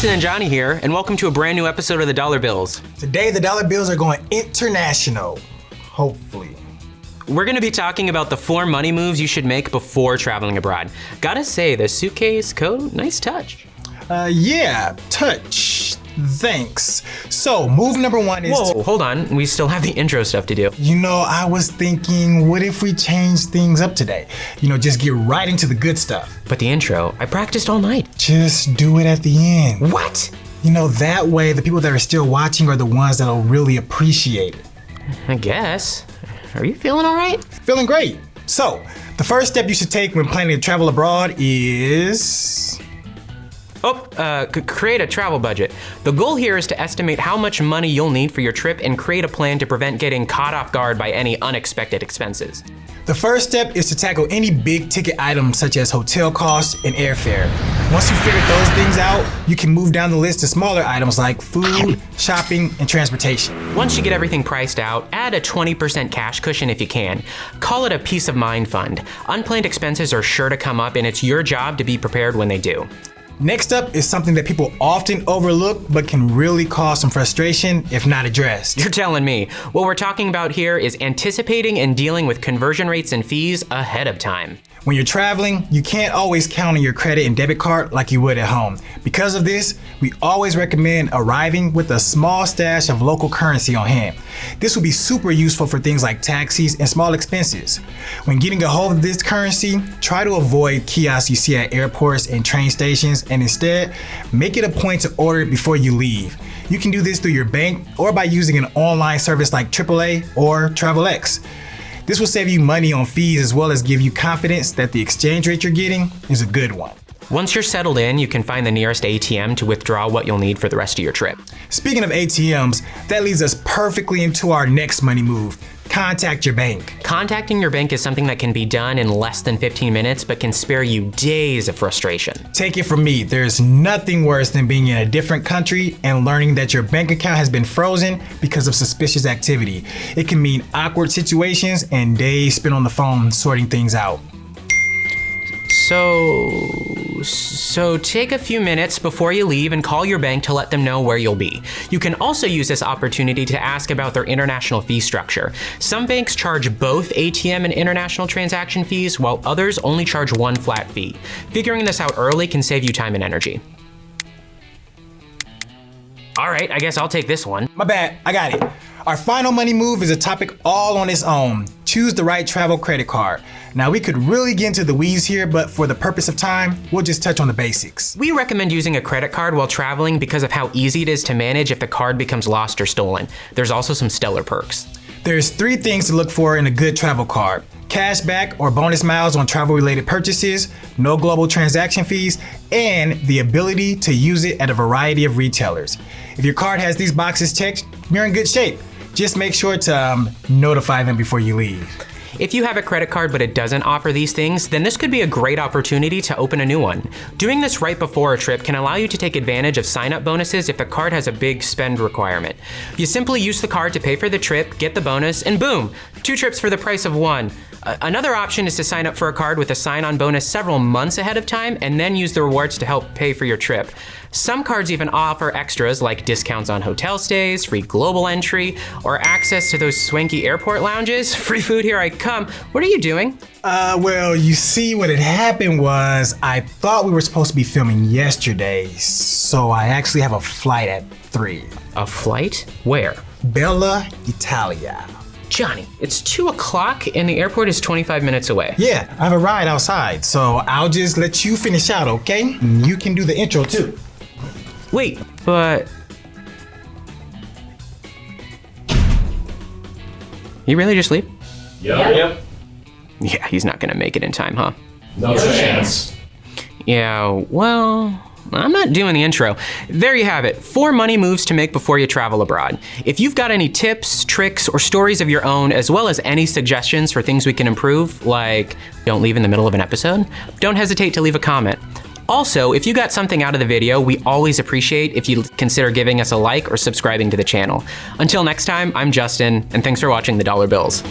Justin and Johnny here, and welcome to a brand new episode of the Dollar Bills. Today, the dollar bills are going international, hopefully. We're gonna be talking about the 4 money moves you should make before traveling abroad. Gotta say, the suitcase coat, nice touch. Yeah, touch. Thanks. So, move number 1 is... Whoa, hold on, we still have the intro stuff to do. You know, I was thinking, what if we change things up today? You know, just get right into the good stuff. But the intro, I practiced all night. Just do it at the end. What? You know, that way the people that are still watching are the ones that'll really appreciate it. I guess. Are you feeling all right? Feeling great. So, the first step you should take when planning to travel abroad is... create a travel budget. The goal here is to estimate how much money you'll need for your trip and create a plan to prevent getting caught off guard by any unexpected expenses. The first step is to tackle any big ticket items such as hotel costs and airfare. Once you figure those things out, you can move down the list to smaller items like food, shopping, and transportation. Once you get everything priced out, add a 20% cash cushion if you can. Call it a peace of mind fund. Unplanned expenses are sure to come up, and it's your job to be prepared when they do. Next up is something that people often overlook but can really cause some frustration if not addressed. You're telling me. What we're talking about here is anticipating and dealing with conversion rates and fees ahead of time. When you're traveling, you can't always count on your credit and debit card like you would at home. Because of this, we always recommend arriving with a small stash of local currency on hand. This will be super useful for things like taxis and small expenses. When getting a hold of this currency, try to avoid kiosks you see at airports and train stations, and instead, make it a point to order it before you leave. You can do this through your bank or by using an online service like AAA or TravelX. This will save you money on fees as well as give you confidence that the exchange rate you're getting is a good one. Once you're settled in, you can find the nearest ATM to withdraw what you'll need for the rest of your trip. Speaking of ATMs, that leads us perfectly into our next money move. Contact your bank. Contacting your bank is something that can be done in less than 15 minutes, but can spare you days of frustration. Take it from me, there's nothing worse than being in a different country and learning that your bank account has been frozen because of suspicious activity. It can mean awkward situations and days spent on the phone sorting things out. So take a few minutes before you leave and call your bank to let them know where you'll be. You can also use this opportunity to ask about their international fee structure. Some banks charge both ATM and international transaction fees, while others only charge one flat fee. Figuring this out early can save you time and energy. All right, I guess I'll take this one. My bad, I got it. Our final money move is a topic all on its own. Choose the right travel credit card. Now we could really get into the weeds here, but for the purpose of time, we'll just touch on the basics. We recommend using a credit card while traveling because of how easy it is to manage if the card becomes lost or stolen. There's also some stellar perks. There's 3 things to look for in a good travel card: cash back or bonus miles on travel-related purchases, no global transaction fees, and the ability to use it at a variety of retailers. If your card has these boxes checked, you're in good shape. Just make sure to notify them before you leave. If you have a credit card but it doesn't offer these things, then this could be a great opportunity to open a new one. Doing this right before a trip can allow you to take advantage of sign-up bonuses if the card has a big spend requirement. You simply use the card to pay for the trip, get the bonus, and boom, 2 trips for the price of 1. Another option is to sign up for a card with a sign-on bonus several months ahead of time and then use the rewards to help pay for your trip. Some cards even offer extras like discounts on hotel stays, free global entry, or access to those swanky airport lounges. Free food, here I come. What are you doing? Well, you see, what had happened was I thought we were supposed to be filming yesterday, so I actually have a flight at 3. A flight? Where? Bella Italia. Johnny, it's 2 o'clock and the airport is 25 minutes away. Yeah, I have a ride outside, so I'll just let you finish out, okay? And you can do the intro too. Wait, but... You really just leave? Yep. Yeah, he's not gonna make it in time, huh? No chance. Yeah, well, I'm not doing the intro. There you have it, 4 money moves to make before you travel abroad. If you've got any tips, tricks, or stories of your own, as well as any suggestions for things we can improve, like don't leave in the middle of an episode, don't hesitate to leave a comment. Also, if you got something out of the video, we always appreciate if you consider giving us a like or subscribing to the channel. Until next time, I'm Justin, and thanks for watching the Dollar Bills.